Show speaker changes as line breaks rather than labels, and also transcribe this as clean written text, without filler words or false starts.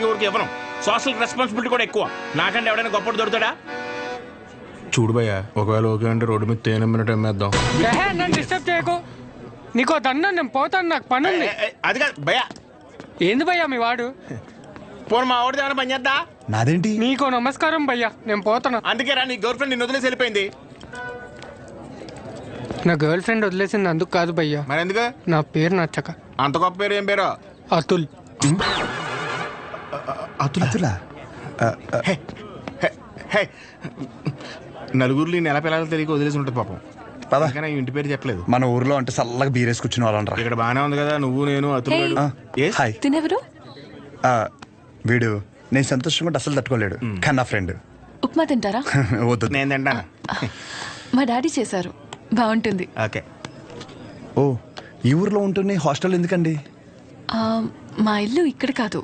దగ్గరికి ఎవరికి ఇవ్వను. సోషల్ రెస్పాన్సిబిలిటీ కూడా ఎక్కువ. నాకంటే ఎవడైనా గొప్ప దొరుకుతాడా? చూడు భయ్యా, ఒకవేళ ఓకే అంటే రోడ్డు మీద తేనె మినిట్ అమ్మేద్దాం.
నన్ను డిస్టర్బ్ చేయకు. నీకో దన్నా, నేను పోతాను, నాకు పని ఉంది.
అది కాదు భయ్యా.
ఏంది భయ్యా మీ వాడు?
పోను మా వాడిది ఏమైనా పని చేద్దా?
నాదేంటి?
నీకో నమస్కారం భయ్యా, నేను పోతాను.
అందుకే రా, నీ గర్ల్ ఫ్రెండ్ నిన్ను వదిలేసి వెళ్ళిపోయింది.
నా గర్ల్ ఫ్రెండ్ వదిలేసింది అందుకు కాదు భయ్యా.
మరి ఎందుకు?
నా పేరు నచ్చక.
అంత గొప్ప పేరు ఏం పేరు?
అతుల్.
అతులా?
నలుగురిలో నెల పిల్లలు తెలియక వదిలేసి ఉంటుంది పాపం.
పద.
కానీ ఇంటి పేరు చెప్పలేదు.
మన ఊర్లో అంటే చల్లగా బీరేసి కూర్చుని వాళ్ళనరా.
ఇక్కడ బాగానే ఉంది కదా, నువ్వు నేను అతులు.
హాయ్.
తినెవరు?
వీడు నేను సంతోషంగా అసలు తట్టుకోలేడు, కానీ నా ఫ్రెండ్.
ఉప్మా తింటారా?
వద్దు.
నేను తింటాను.
మా డాడీ చేశారు, బాగుంటుంది.
ఓకే.
ఓ, ఈ ఊర్లో ఉంటుంది హాస్టల్ ఎందుకండి?
మా ఇల్లు ఇక్కడ కాదు,